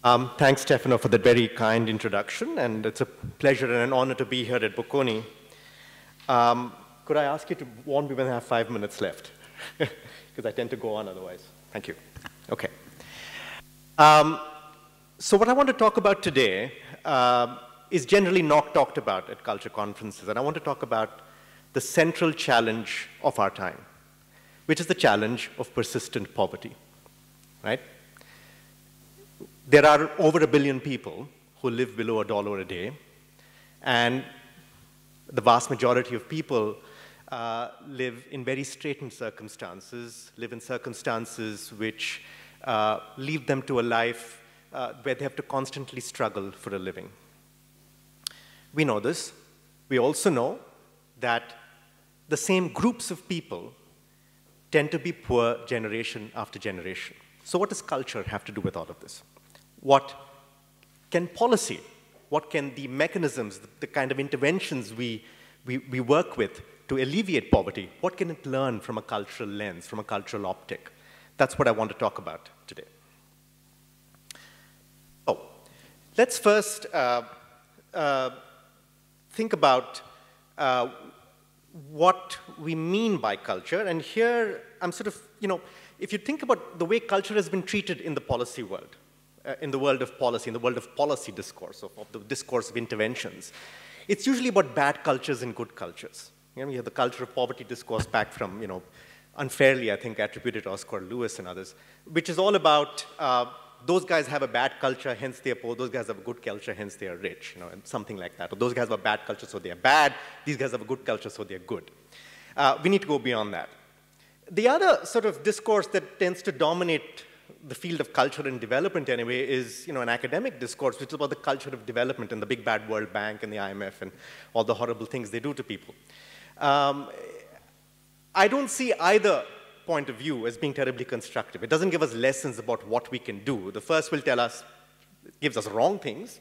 Thanks, Stefano, for that very kind introduction, and it's a pleasure and an honor to be here at Bocconi. Could I ask you to warn me when I have 5 minutes left? Because I tend to go on otherwise. Thank you. Okay. So what I want to talk about today is generally not talked about at culture conferences, and I want to talk about the central challenge of our time, which is the challenge of persistent poverty, right? There are over 1 billion people who live below $1 a day, and the vast majority of people live in very straitened circumstances, live in circumstances which lead them to a life where they have to constantly struggle for a living. We know this. We also know that the same groups of people tend to be poor generation after generation. So what does culture have to do with all of this? What can policy, what can the mechanisms, the kind of interventions we work with to alleviate poverty, what can it learn from a cultural lens, from a cultural optic? That's what I want to talk about today. Oh, let's first think about what we mean by culture. And here, I'm sort of, if you think about the way culture has been treated in the policy world, in the world of policy, in the world of policy discourse, of the discourse of interventions, it's usually about bad cultures and good cultures. You have the culture of poverty discourse back from, unfairly, I think, attributed to Oscar Lewis and others, which is all about those guys have a bad culture, hence they are poor. Those guys have a good culture, hence they are rich, and something like that. Or those guys have a bad culture, so they are bad. These guys have a good culture, so they are good. We need to go beyond that. The other sort of discourse that tends to dominate the field of culture and development anyway is, an academic discourse, which is about the culture of development and the big bad World Bank and the IMF and all the horrible things they do to people. I don't see either point of view as being terribly constructive. It doesn't give us lessons about what we can do. The first will tell us, gives us wrong things,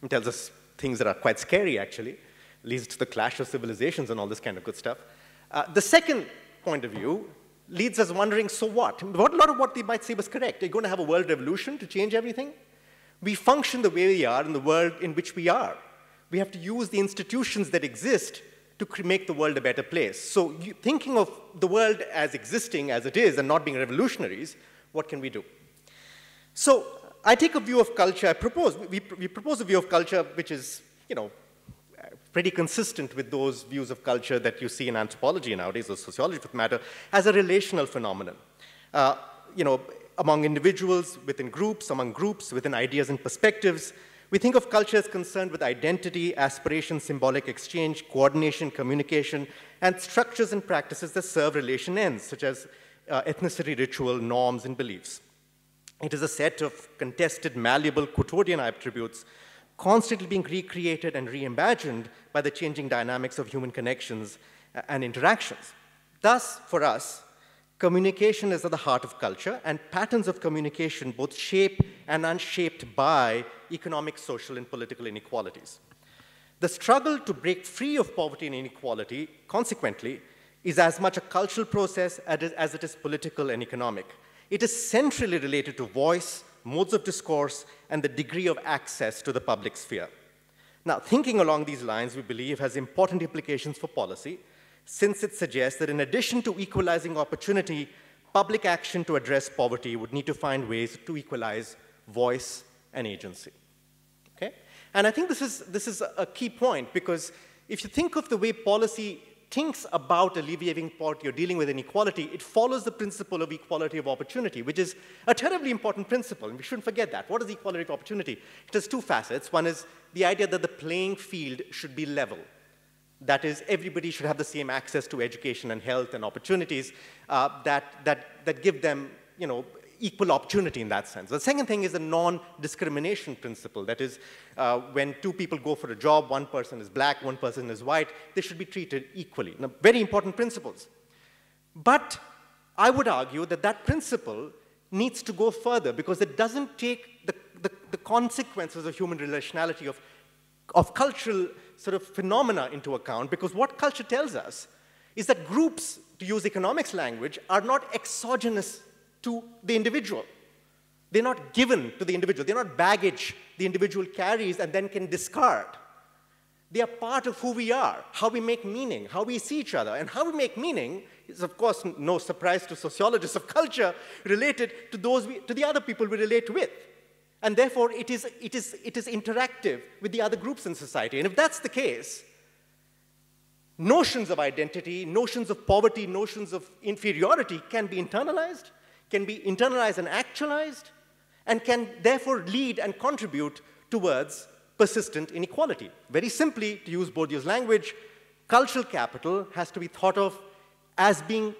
and tells us things that are quite scary, actually, leads to the clash of civilizations and all this kind of good stuff. The second point of view leads us wondering, so what? A lot of what they might say was correct. Are you going to have a world revolution to change everything? We function the way we are in the world in which we are. We have to use the institutions that exist to make the world a better place. So thinking of the world as existing as it is and not being revolutionaries, what can we do? So I take a view of culture, we propose a view of culture which is, pretty consistent with those views of culture that you see in anthropology nowadays, or sociology for that matter, as a relational phenomenon. Among individuals, within groups, among groups, within ideas and perspectives. We think of culture as concerned with identity, aspiration, symbolic exchange, coordination, communication, and structures and practices that serve relation ends, such as ethnicity, ritual, norms, and beliefs. It is a set of contested, malleable, quotidian attributes constantly being recreated and reimagined by the changing dynamics of human connections and interactions. Thus, for us, communication is at the heart of culture, and patterns of communication both shape and unshaped by economic, social, and political inequalities. The struggle to break free of poverty and inequality, consequently, is as much a cultural process as it is political and economic. It is centrally related to voice, modes of discourse, and the degree of access to the public sphere. Now, thinking along these lines, we believe, has important implications for policy, since it suggests that in addition to equalizing opportunity, public action to address poverty would need to find ways to equalize voice and agency. Okay? And I think this is a key point, because if you think of the way policy thinks about alleviating poverty or dealing with inequality, it follows the principle of equality of opportunity, which is a terribly important principle, and we shouldn't forget that. What is equality of opportunity? It has two facets. One is the idea that the playing field should be level. That is, everybody should have the same access to education and health and opportunities that give them, equal opportunity in that sense. The second thing is a non-discrimination principle. That is, when two people go for a job, one person is black, one person is white, they should be treated equally. Now, very important principles. But I would argue that that principle needs to go further, because it doesn't take the consequences of human relationality, of cultural sort of phenomena into account, because what culture tells us is that groups, to use economics language, are not exogenous to the individual. They're not given to the individual. They're not baggage the individual carries and then can discard. They are part of who we are, how we make meaning, how we see each other. And how we make meaning is, of course, no surprise to sociologists of culture, related to to the other people we relate with. And therefore, it is interactive with the other groups in society. And if that's the case, notions of identity, notions of poverty, notions of inferiority can be internalized and actualized, and can therefore lead and contribute towards persistent inequality. Very simply, to use Bourdieu's language, cultural capital has to be thought of as being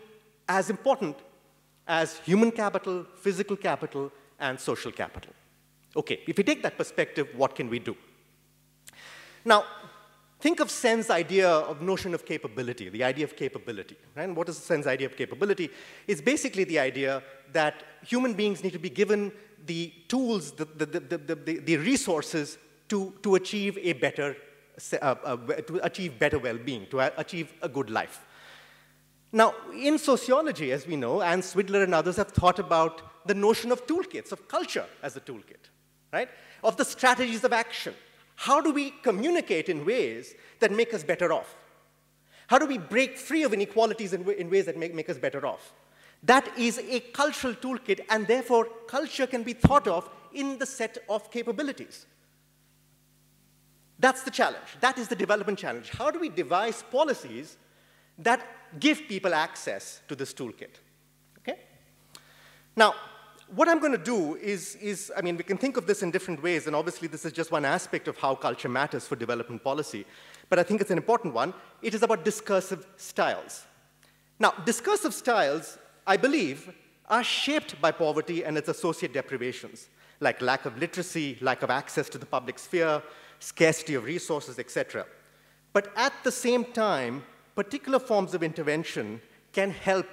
as important as human capital, physical capital, and social capital. Okay, if we take that perspective, what can we do? Now, think of Sen's idea of notion of capability, the idea of capability. Right? And what is Sen's idea of capability? It's basically the idea that human beings need to be given the tools, the resources to achieve a better, to achieve better well-being, to achieve a good life. Now, in sociology, as we know, Anne Swidler and others have thought about the notion of toolkits, of culture as a toolkit, right? Of the strategies of action. How do we communicate in ways that make us better off? How do we break free of inequalities in ways that make us better off? That is a cultural toolkit, and therefore culture can be thought of in the set of capabilities. That's the challenge. That is the development challenge. How do we devise policies that give people access to this toolkit? Okay? Now, what I'm going to do is, I mean, we can think of this in different ways, and obviously this is just one aspect of how culture matters for development policy, but I think it's an important one. It is about discursive styles. Now, discursive styles, I believe, are shaped by poverty and its associated deprivations, like lack of literacy, lack of access to the public sphere, scarcity of resources, etc. But at the same time, particular forms of intervention can help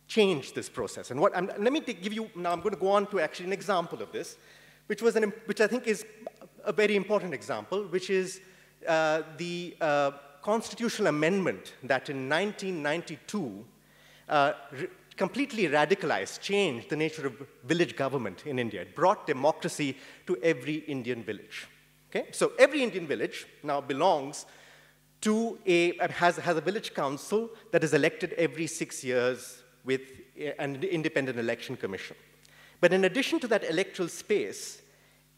change this process. And let me give you, now I'm going to go on to actually an example of this, which I think is a very important example, which is the constitutional amendment that in 1992 completely radicalized, changed the nature of village government in India. It brought democracy to every Indian village. Okay? So every Indian village now belongs to has a village council that is elected every 6 years with an independent election commission. But in addition to that electoral space,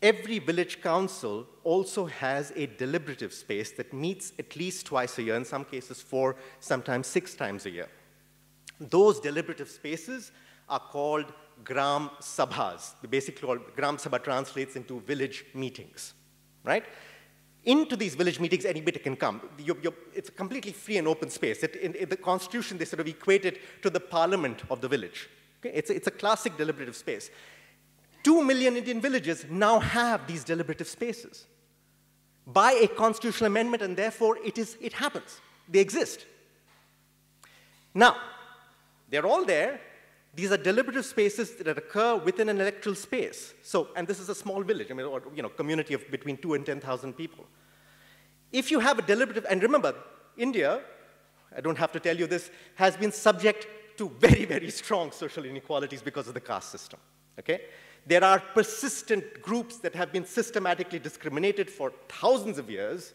every village council also has a deliberative space that meets at least twice a year, in some cases 4, sometimes 6 times a year. Those deliberative spaces are called Gram Sabhas. Basically, Gram Sabha translates into village meetings, right? Into these village meetings, anybody can come. It's a completely free and open space. In the Constitution, they sort of equate it to the parliament of the village. Okay? It's a classic deliberative space. 2 million Indian villages now have these deliberative spaces by a constitutional amendment, and therefore it happens. They exist. Now, they're all there. These are deliberative spaces that occur within an electoral space. So, and this is a small village, I mean, or, community of between 2,000 and 10,000 people. If you have a deliberative, and remember, India, I don't have to tell you this, has been subject to very, very strong social inequalities because of the caste system, okay? There are persistent groups that have been systematically discriminated for thousands of years,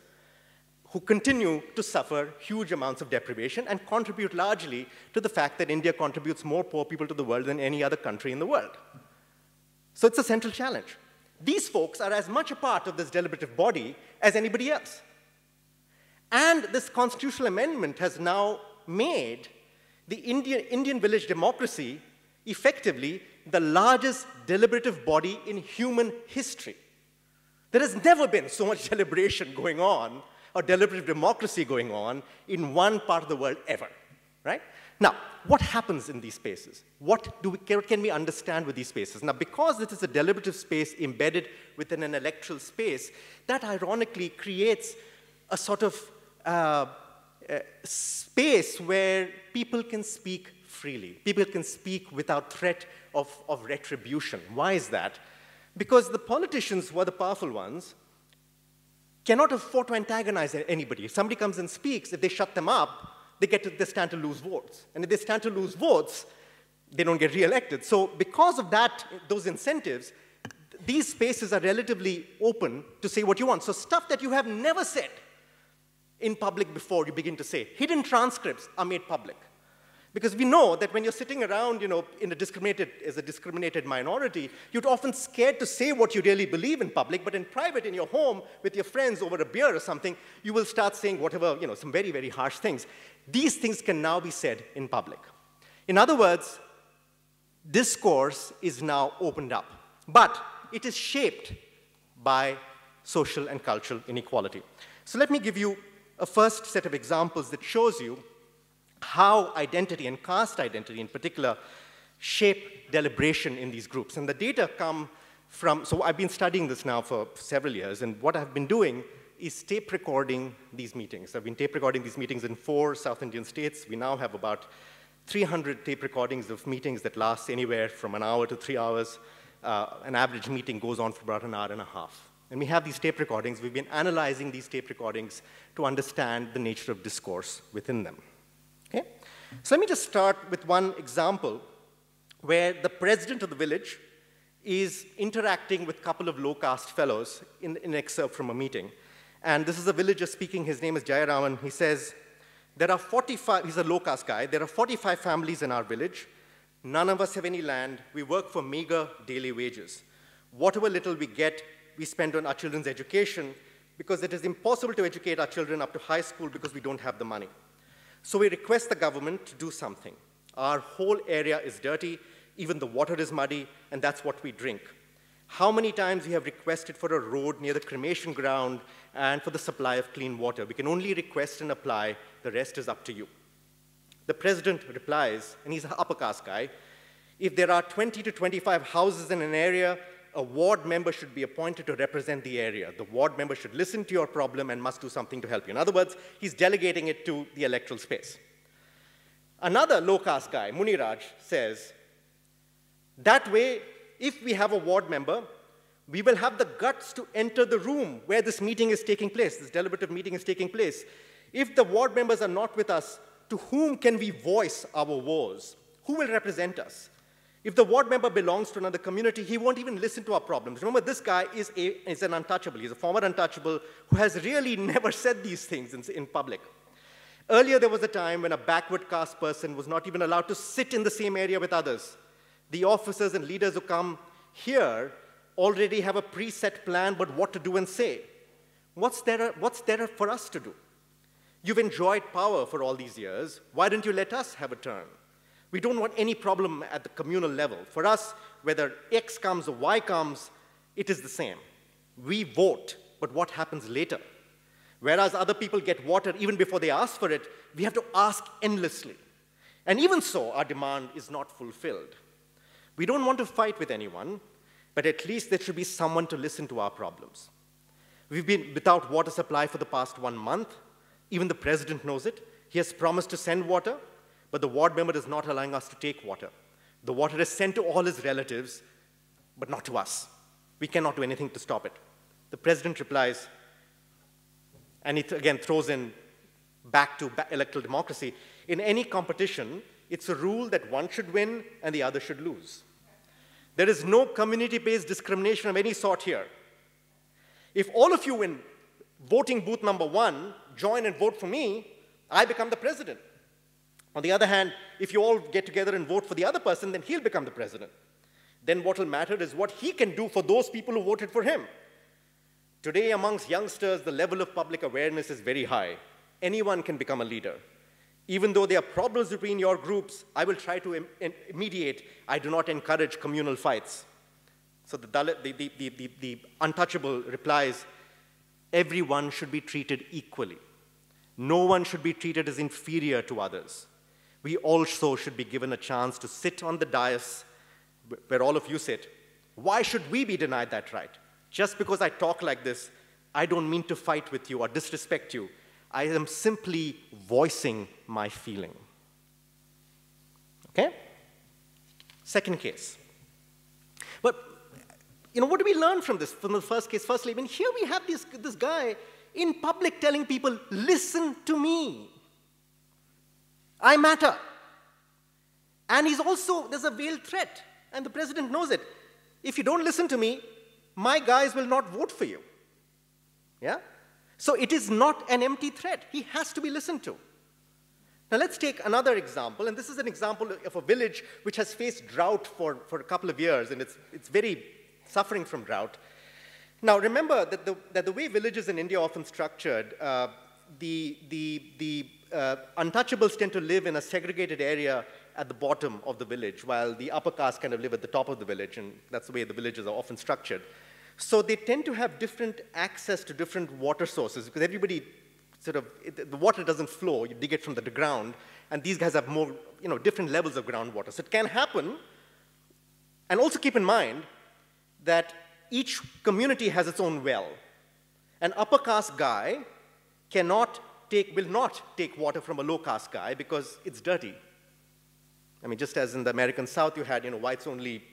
who continue to suffer huge amounts of deprivation and contribute largely to the fact that India contributes more poor people to the world than any other country in the world. So it's a central challenge. These folks are as much a part of this deliberative body as anybody else. And this constitutional amendment has now made the Indian village democracy effectively the largest deliberative body in human history. There has never been so much deliberation going on, or deliberative democracy going on in one part of the world ever, right? Now, what happens in these spaces? What can we understand with these spaces? Now, because this is a deliberative space embedded within an electoral space, that ironically creates a sort of space where people can speak freely. People can speak without threat of retribution. Why is that? Because the politicians who are the powerful ones cannot afford to antagonize anybody. If somebody comes and speaks, if they shut them up, they stand to lose votes. And if they stand to lose votes, they don't get re-elected. So because of that, those incentives, these spaces are relatively open to say what you want. So stuff that you have never said in public before, you begin to say. Hidden transcripts are made public. Because we know that when you're sitting around, as a discriminated minority, you're often scared to say what you really believe in public, but in private, in your home, with your friends over a beer or something, you will start saying whatever, some very, very harsh things. These things can now be said in public. In other words, discourse is now opened up, but it is shaped by social and cultural inequality. So let me give you a first set of examples that shows you how identity, and caste identity in particular, shape deliberation in these groups. And the data come from, so I've been studying this now for several years, and what I've been doing is tape recording these meetings. I've been tape recording these meetings in 4 South Indian states. We now have about 300 tape recordings of meetings that last anywhere from an hour to 3 hours. An average meeting goes on for about an hour and a half. And we have these tape recordings. We've been analyzing these tape recordings to understand the nature of discourse within them. Okay? So let me just start with one example where the president of the village is interacting with a couple of low-caste fellows in an excerpt from a meeting. And this is a villager speaking. His name is Jayaraman. He says, there are 45, he's a low-caste guy, there are 45 families in our village. None of us have any land. We work for meager daily wages. Whatever little we get, we spend on our children's education because it is impossible to educate our children up to high school because we don't have the money. So we request the government to do something. Our whole area is dirty, even the water is muddy, and that's what we drink. How many times we have requested for a road near the cremation ground and for the supply of clean water? We can only request and apply. The rest is up to you. The president replies, and he's an upper caste guy, if there are 20 to 25 houses in an area, a ward member should be appointed to represent the area. The ward member should listen to your problem and must do something to help you. In other words, he's delegating it to the electoral space. Another low-caste guy, Muniraj, says, that way, if we have a ward member, we will have the guts to enter the room where this meeting is taking place, this deliberative meeting is taking place. If the ward members are not with us, to whom can we voice our woes? Who will represent us? If the ward member belongs to another community, he won't even listen to our problems. Remember, this guy is an untouchable. He's a former untouchable who has really never said these things in public. Earlier, there was a time when a backward caste person was not even allowed to sit in the same area with others. The officers and leaders who come here already have a preset plan about what to do and say. What's there for us to do? You've enjoyed power for all these years. Why don't you let us have a turn? We don't want any problem at the communal level. For us, whether X comes or Y comes, it is the same. We vote, but what happens later? Whereas other people get water even before they ask for it, we have to ask endlessly. And even so, our demand is not fulfilled. We don't want to fight with anyone, but at least there should be someone to listen to our problems. We've been without water supply for the past 1 month. Even the president knows it. He has promised to send water, but the ward member is not allowing us to take water. The water is sent to all his relatives, but not to us. We cannot do anything to stop it. The president replies, and it again throws in back to electoral democracy. In any competition, it's a rule that one should win and the other should lose. There is no community-based discrimination of any sort here. If all of you in voting booth number 1 join and vote for me, I become the president. On the other hand, if you all get together and vote for the other person, then he'll become the president. Then what will matter is what he can do for those people who voted for him. Today, amongst youngsters, the level of public awareness is very high. Anyone can become a leader. Even though there are problems between your groups, I will try to mediate. I do not encourage communal fights. So the untouchable replies, everyone should be treated equally. No one should be treated as inferior to others. We also should be given a chance to sit on the dais where all of you sit. Why should we be denied that right? Just because I talk like this, I don't mean to fight with you or disrespect you. I am simply voicing my feeling. Okay? Second case. But, what do we learn from this, from the first case? Firstly, here we have this guy in public telling people, listen to me. I matter. And there's a veiled threat, and the president knows it. If you don't listen to me, my guys will not vote for you. Yeah? So it is not an empty threat. He has to be listened to. Now let's take another example, and this is an example of a village which has faced drought for a couple of years, and it's very suffering from drought. Now remember that the way villages in India are often structured, the untouchables tend to live in a segregated area at the bottom of the village, while the upper caste kind of live at the top of the village, and that's the way the villages are often structured. So they tend to have different access to different water sources, because everybody the water doesn't flow, you dig it from the ground, and these guys have more, different levels of groundwater. So it can happen, and also keep in mind that each community has its own well. An upper caste guy will not take water from a low caste guy because it's dirty. I mean, just as in the American South, you had, whites-only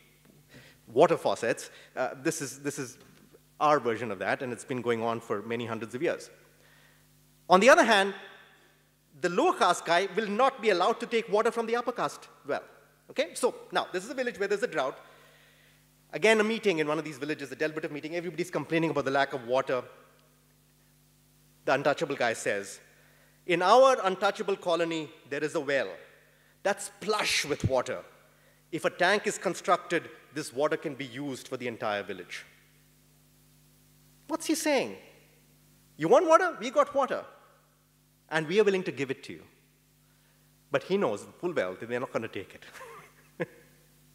water faucets. This is our version of that, and it's been going on for many hundreds of years. On the other hand, the lower caste guy will not be allowed to take water from the upper caste well. Okay? So now, this is a village where there's a drought. Again, a meeting in one of these villages, a deliberative meeting. Everybody's complaining about the lack of water. The untouchable guy says, in our untouchable colony, there is a well that's plush with water. If a tank is constructed, this water can be used for the entire village. What's he saying? You want water? We got water. And we are willing to give it to you. But he knows full well that they're not going to take it.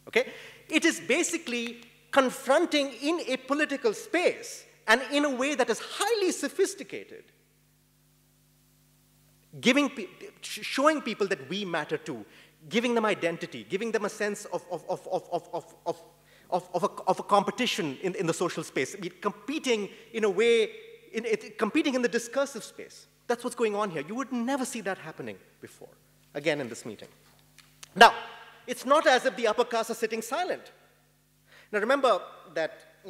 Okay? It is basically confronting in a political space, and in a way that is highly sophisticated, showing people that we matter too, giving them identity, giving them a sense of a competition in the social space, competing in a way, competing in the discursive space. That's what's going on here. You would never see that happening before, again in this meeting. Now, it's not as if the upper castes are sitting silent. Now remember that,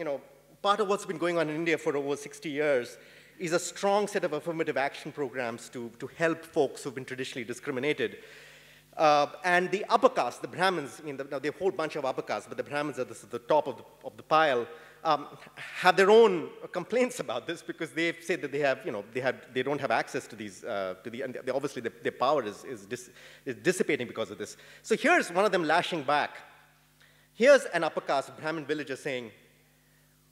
part of what's been going on in India for over 60 years is a strong set of affirmative action programs to help folks who've been traditionally discriminated. And the upper caste, the Brahmins, now they have a whole bunch of upper castes, but the Brahmins are the top of the pile, have their own complaints about this because they say that they don't have access to these, and obviously their power is dissipating because of this. So here's one of them lashing back. Here's an upper caste Brahmin villager saying,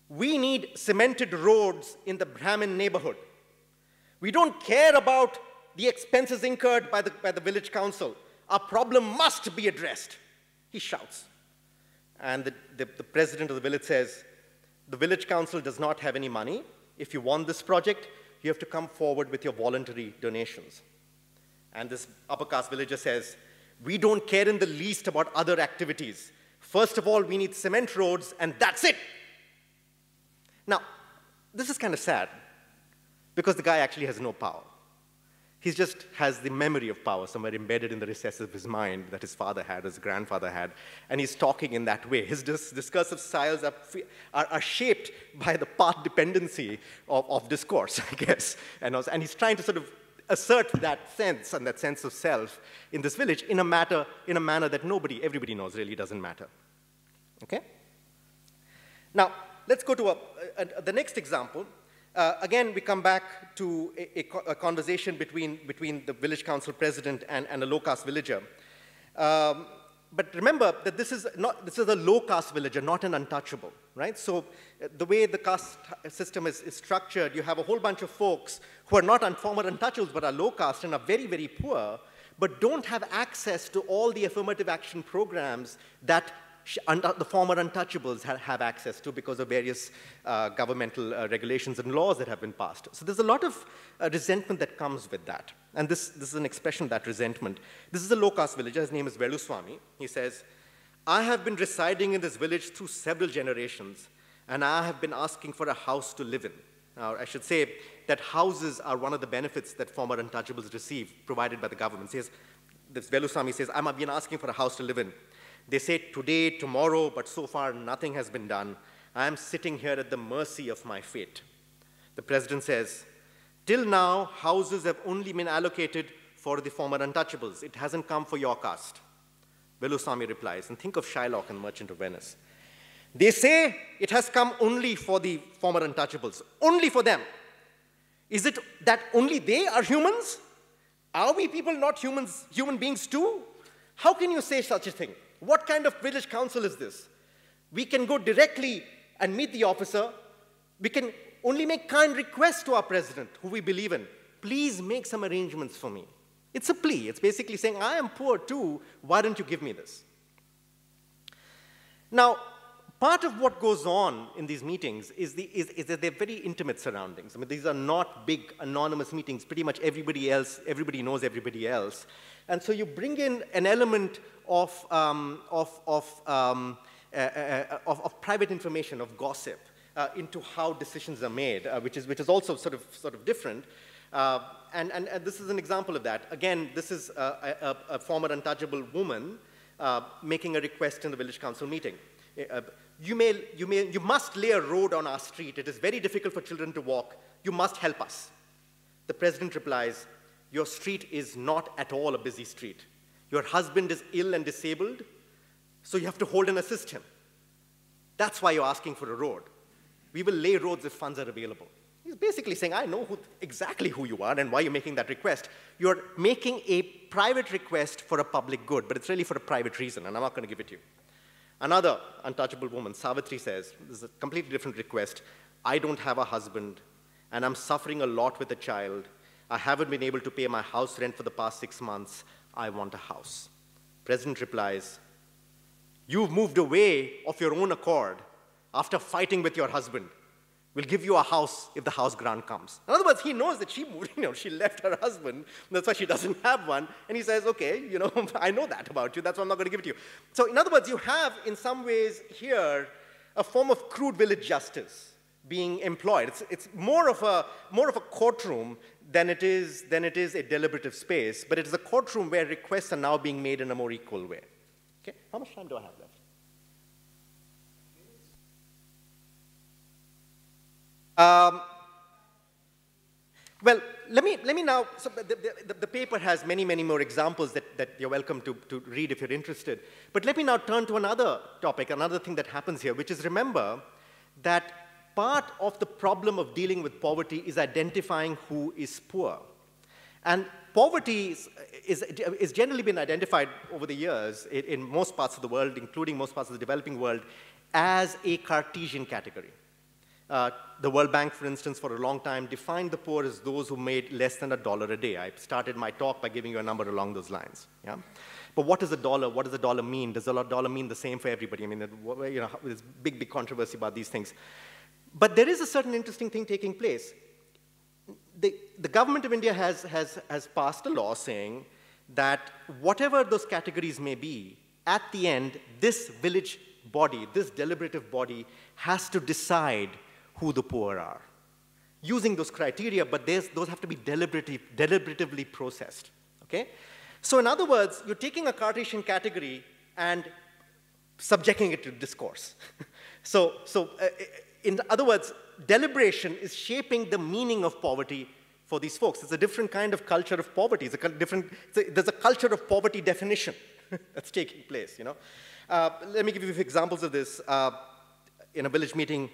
we need cemented roads in the Brahmin neighborhood. We don't care about the expenses incurred by the village council. Our problem must be addressed, he shouts. And the president of the village says, the village council does not have any money. If you want this project, you have to come forward with your voluntary donations. And this upper caste villager says, we don't care in the least about other activities. First of all, we need cement roads, and that's it. Now, this is kind of sad, because the guy actually has no power. He just has the memory of power somewhere embedded in the recesses of his mind that his father had, his grandfather had, and he's talking in that way. His discursive styles are shaped by the path dependency of discourse, I guess. And he's trying to sort of assert that sense and that sense of self in this village in a manner that everybody knows really doesn't matter. Okay? Now, let's go to the next example. Again, we come back to a conversation between the village council president and a low-caste villager. But remember that this is a low-caste villager, not an untouchable, right? So the way the caste system is structured, you have a whole bunch of folks who are not former untouchables but are low-caste and are very, very poor, but don't have access to all the affirmative action programs that the former untouchables have access to because of various governmental regulations and laws that have been passed. So there's a lot of resentment that comes with that. And this is an expression of that resentment. This is a low-caste villager. His name is Veluswamy. He says, I have been residing in this village through several generations, and I have been asking for a house to live in. Now, I should say that houses are one of the benefits that former untouchables receive, provided by the government. This Veluswamy says, I've been asking for a house to live in. They say today, tomorrow, but so far nothing has been done. I am sitting here at the mercy of my fate. The president says, till now, houses have only been allocated for the former untouchables. It hasn't come for your caste. Velusamy replies, and think of Shylock and Merchant of Venice. They say it has come only for the former untouchables, only for them. Is it that only they are humans? Are we people not humans, human beings too? How can you say such a thing? What kind of village council is this? We can go directly and meet the officer. We can only make kind requests to our president, who we believe in. Please make some arrangements for me. It's a plea. It's basically saying, I am poor too. Why don't you give me this? Now, part of what goes on in these meetings is that they're very intimate surroundings. I mean, these are not big, anonymous meetings. Pretty much everybody knows everybody else. And so you bring in an element of private information, of gossip, into how decisions are made, which is also sort of different. And this is an example of that. Again, this is a former untouchable woman making a request in the village council meeting. You must lay a road on our street. It is very difficult for children to walk. You must help us. The president replies, your street is not at all a busy street. Your husband is ill and disabled, so you have to hold and assist him. That's why you're asking for a road. We will lay roads if funds are available. He's basically saying, I know exactly who you are and why you're making that request. You're making a private request for a public good, but it's really for a private reason, and I'm not going to give it to you. Another untouchable woman, Savitri, says, this is a completely different request. I don't have a husband, and I'm suffering a lot with a child. I haven't been able to pay my house rent for the past 6 months. I want a house. President replies, you've moved away of your own accord after fighting with your husband. We'll give you a house if the house grant comes. In other words, he knows that she moved, she left her husband. That's why she doesn't have one. And he says, okay, I know that about you. That's why I'm not going to give it to you. So in other words, you have, in some ways here, a form of crude village justice being employed. It's more of a courtroom than it is a deliberative space. But it is a courtroom where requests are now being made in a more equal way. Okay, how much time do I have left? Well, let me now, so the paper has many more examples that you're welcome to read if you're interested. But let me now turn to another topic, another thing that happens here, which is, remember that part of the problem of dealing with poverty is identifying who is poor. And poverty is generally been identified over the years in most parts of the world, including most parts of the developing world, as a Cartesian category. The World Bank, for instance, for a long time, defined the poor as those who made less than $1 a day. I started my talk by giving you a number along those lines. Yeah? But what is a dollar? What does a dollar mean? Does a dollar mean the same for everybody? I mean, there's big controversy about these things. But there is a certain interesting thing taking place. The government of India has passed a law saying that whatever those categories may be, at the end, this village body, this deliberative body, has to decide who the poor are, using those criteria, but those have to be deliberatively processed, okay? So in other words, you're taking a Cartesian category and subjecting it to discourse. So in other words, deliberation is shaping the meaning of poverty for these folks. It's a different kind of culture of poverty. There's a culture of poverty definition that's taking place, Let me give you a few examples of this. In a village meeting,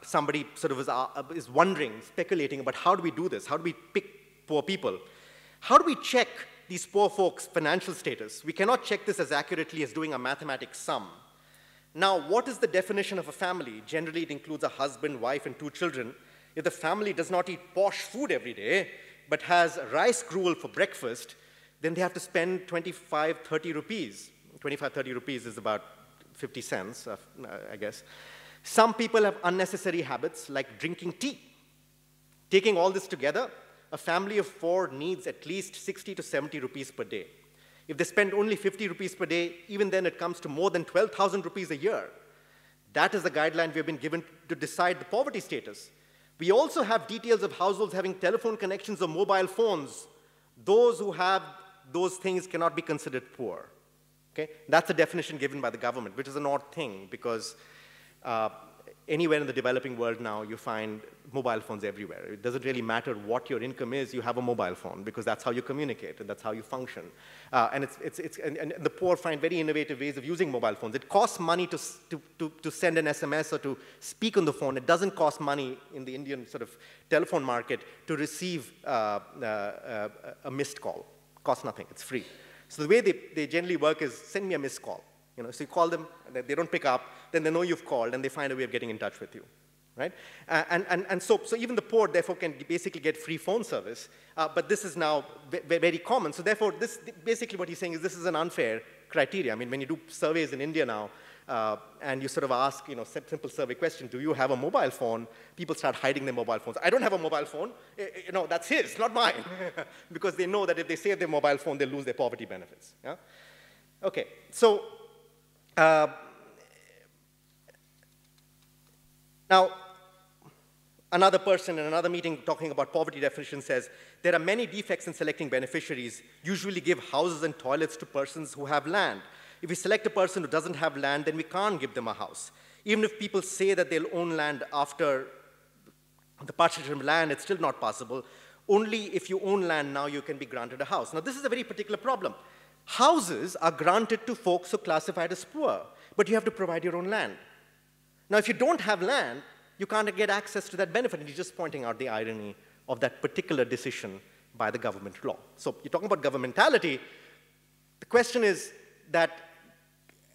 somebody sort of is wondering, speculating about how do we do this? How do we pick poor people? How do we check these poor folks' financial status? We cannot check this as accurately as doing a mathematics sum. Now, what is the definition of a family? Generally, it includes a husband, wife, and 2 children. If the family does not eat posh food every day, but has rice gruel for breakfast, then they have to spend 25, 30 rupees. 25, 30 rupees is about 50 cents, I guess. Some people have unnecessary habits like drinking tea. Taking all this together, a family of 4 needs at least 60 to 70 rupees per day. If they spend only 50 rupees per day, even then it comes to more than 12,000 rupees a year. That is the guideline we have been given to decide the poverty status. We also have details of households having telephone connections or mobile phones. Those who have those things cannot be considered poor. Okay? That's a definition given by the government, which is an odd thing because Anywhere in the developing world now, you find mobile phones everywhere. It doesn't really matter what your income is, you have a mobile phone, because that's how you communicate and that's how you function. And the poor find very innovative ways of using mobile phones. It costs money to send an SMS or to speak on the phone. It doesn't cost money in the Indian sort of telephone market to receive a missed call. It costs nothing, it's free. So the way they generally work is send me a missed call. You know, so you call them, they don't pick up, then they know you've called, and they find a way of getting in touch with you, right? So even the poor, therefore, can basically get free phone service, but this is now very common. So therefore, basically what he's saying is this is an unfair criteria. I mean, when you do surveys in India now, and you sort of ask, you know, simple survey question, do you have a mobile phone? People start hiding their mobile phones. I don't have a mobile phone. You know, that's his, not mine. Because they know that if they save their mobile phone, they'll lose their poverty benefits. Yeah? Okay, so now, another person in another meeting talking about poverty definition says, there are many defects in selecting beneficiaries, usually give houses and toilets to persons who have land. If we select a person who doesn't have land, then we can't give them a house. Even if people say that they'll own land after the partition of land, it's still not possible. Only if you own land now, you can be granted a house. Now, this is a very particular problem. Houses are granted to folks who are classified as poor, but you have to provide your own land. Now, if you don't have land, you can't get access to that benefit, and he's just pointing out the irony of that particular decision by the government law. So you're talking about governmentality. The question is that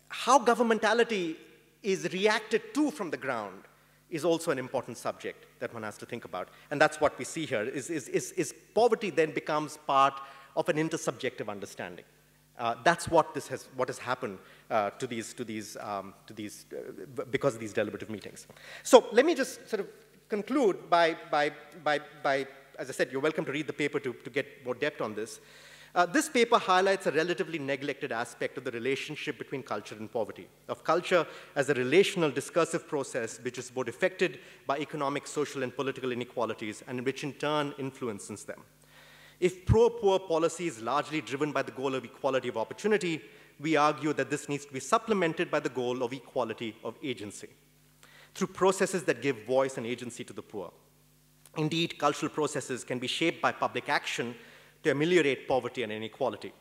how governmentality is reacted to from the ground is also an important subject that one has to think about. And that's what we see here, is poverty then becomes part of an intersubjective understanding. That's what has happened because of these deliberative meetings. So let me just sort of conclude by as I said, you're welcome to read the paper to get more depth on this. This paper highlights a relatively neglected aspect of the relationship between culture and poverty, of culture as a relational discursive process which is both affected by economic, social, and political inequalities, and which in turn influences them. If pro-poor policy is largely driven by the goal of equality of opportunity, we argue that this needs to be supplemented by the goal of equality of agency, through processes that give voice and agency to the poor. Indeed, cultural processes can be shaped by public action to ameliorate poverty and inequality.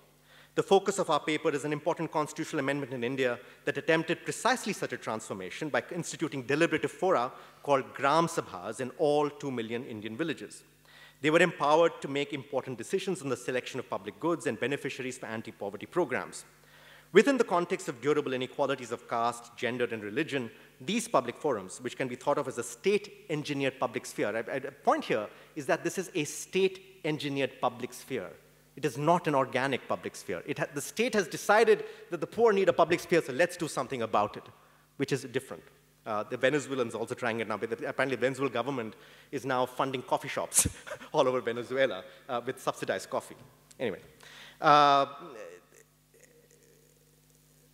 The focus of our paper is an important constitutional amendment in India that attempted precisely such a transformation by instituting deliberative fora called Gram Sabhas in all 2 million Indian villages. They were empowered to make important decisions on the selection of public goods and beneficiaries for anti-poverty programs. Within the context of durable inequalities of caste, gender, and religion, these public forums, which can be thought of as a state-engineered public sphere, the point here is that this is a state-engineered public sphere. It is not an organic public sphere. The state has decided that the poor need a public sphere, so let's do something about it, which is different. The Venezuelans are also trying it now. Apparently, the Venezuelan government is now funding coffee shops all over Venezuela with subsidized coffee. Anyway,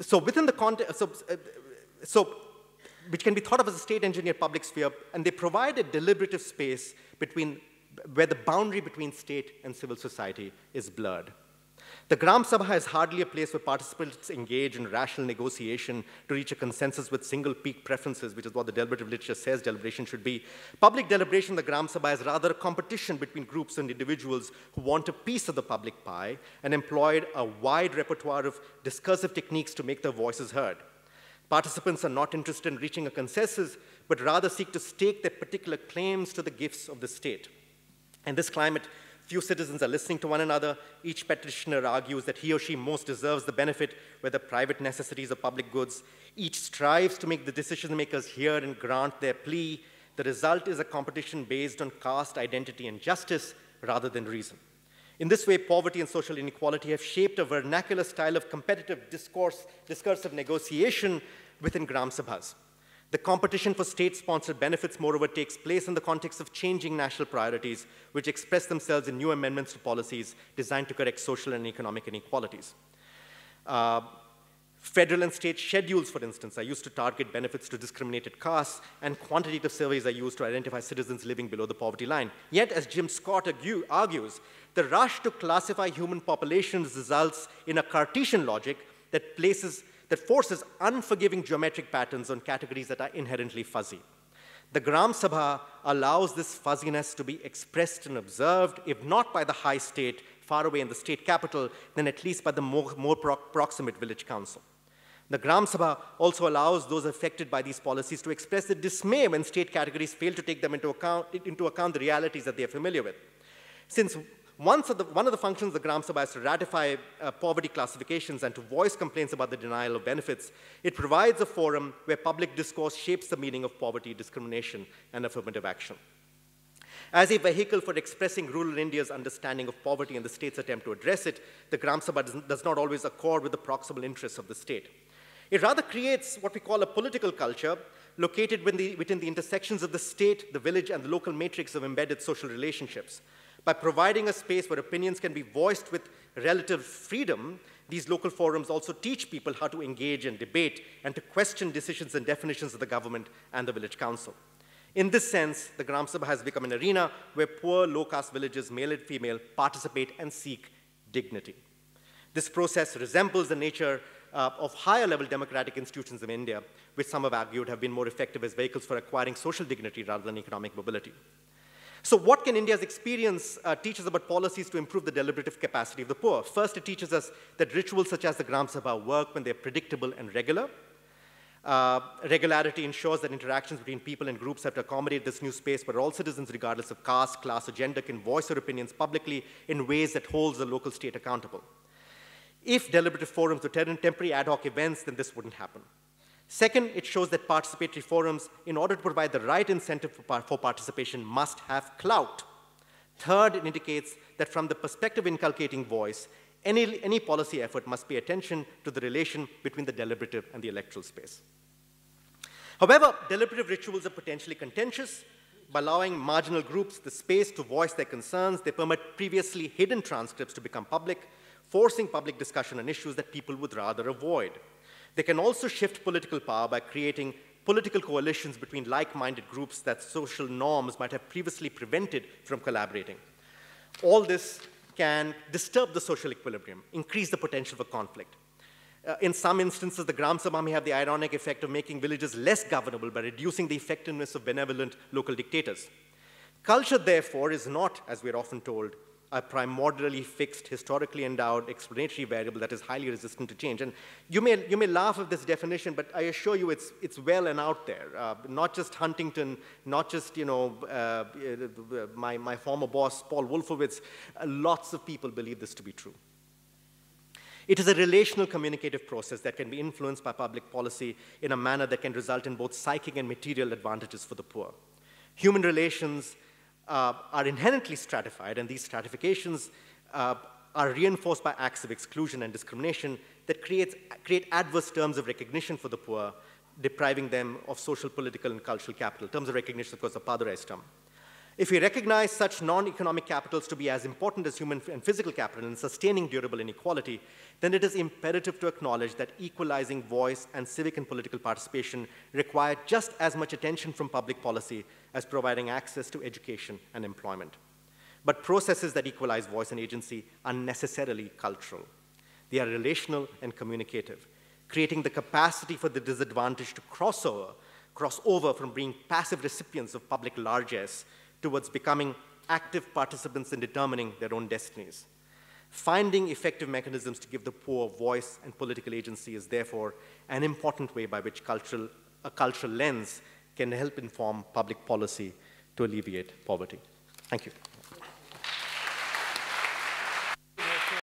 so within the context, which can be thought of as a state-engineered public sphere, and they provide a deliberative space where the boundary between state and civil society is blurred. The Gram Sabha is hardly a place where participants engage in rational negotiation to reach a consensus with single peak preferences, which is what the deliberative literature says deliberation should be. Public deliberation in the Gram Sabha is rather a competition between groups and individuals who want a piece of the public pie and employed a wide repertoire of discursive techniques to make their voices heard. Participants are not interested in reaching a consensus, but rather seek to stake their particular claims to the gifts of the state. In this climate, few citizens are listening to one another. Each petitioner argues that he or she most deserves the benefit, whether private necessities or public goods. Each strives to make the decision makers hear and grant their plea. The result is a competition based on caste, identity, and justice rather than reason. In this way, poverty and social inequality have shaped a vernacular style of competitive discursive negotiation within Gram Sabhas. The competition for state-sponsored benefits, moreover, takes place in the context of changing national priorities, which express themselves in new amendments to policies designed to correct social and economic inequalities. Federal and state schedules, for instance, are used to target benefits to discriminated castes, and quantitative surveys are used to identify citizens living below the poverty line. Yet, as Jim Scott argues, the rush to classify human populations results in a Cartesian logic that that forces unforgiving geometric patterns on categories that are inherently fuzzy. The Gram Sabha allows this fuzziness to be expressed and observed, if not by the high state far away in the state capital, then at least by the more proximate village council. The Gram Sabha also allows those affected by these policies to express their dismay when state categories fail to take them into account the realities that they are familiar with. Since one of the functions of the Gram Sabha is to ratify poverty classifications and to voice complaints about the denial of benefits, it provides a forum where public discourse shapes the meaning of poverty, discrimination, and affirmative action. As a vehicle for expressing rural India's understanding of poverty and the state's attempt to address it, the Gram Sabha does not always accord with the proximal interests of the state. It rather creates what we call a political culture located within the intersections of the state, the village, and the local matrix of embedded social relationships. By providing a space where opinions can be voiced with relative freedom, these local forums also teach people how to engage and debate and to question decisions and definitions of the government and the village council. In this sense, the Gram Sabha has become an arena where poor, low-caste villages, male and female, participate and seek dignity. This process resembles the nature of higher-level democratic institutions in India, which some have argued have been more effective as vehicles for acquiring social dignity rather than economic mobility. So what can India's experience teach us about policies to improve the deliberative capacity of the poor? First, it teaches us that rituals such as the Gram Sabha work when they're predictable and regular. Regularity ensures that interactions between people and groups have to accommodate this new space where all citizens, regardless of caste, class, or gender, can voice their opinions publicly in ways that holds the local state accountable. If deliberative forums were temporary ad hoc events, then this wouldn't happen. Second, it shows that participatory forums, in order to provide the right incentive for participation, must have clout. Third, it indicates that from the perspective of inculcating voice, any policy effort must pay attention to the relation between the deliberative and the electoral space. However, deliberative rituals are potentially contentious. By allowing marginal groups the space to voice their concerns, they permit previously hidden transcripts to become public, forcing public discussion on issues that people would rather avoid. They can also shift political power by creating political coalitions between like-minded groups that social norms might have previously prevented from collaborating. All this can disturb the social equilibrium, increase the potential for conflict. In some instances, the Gram Sabha may have the ironic effect of making villages less governable by reducing the effectiveness of benevolent local dictators. Culture, therefore, is not, as we're often told, a primordially fixed, historically endowed, explanatory variable that is highly resistant to change. And you may laugh at this definition, but I assure you it's well and out there. Not just Huntington, not just my former boss, Paul Wolfowitz. Lots of people believe this to be true. It is a relational communicative process that can be influenced by public policy in a manner that can result in both psychic and material advantages for the poor. Human relations are inherently stratified, and these stratifications are reinforced by acts of exclusion and discrimination that create adverse terms of recognition for the poor, depriving them of social, political, and cultural capital. Terms of recognition, of course, a Padarized term. If we recognize such non-economic capitals to be as important as human and physical capital in sustaining durable inequality, then it is imperative to acknowledge that equalizing voice and civic and political participation require just as much attention from public policy as providing access to education and employment. But processes that equalize voice and agency are necessarily cultural. They are relational and communicative, creating the capacity for the disadvantaged to cross over from being passive recipients of public largesse towards becoming active participants in determining their own destinies. Finding effective mechanisms to give the poor voice and political agency is therefore an important way by which a cultural lens can help inform public policy to alleviate poverty. Thank you.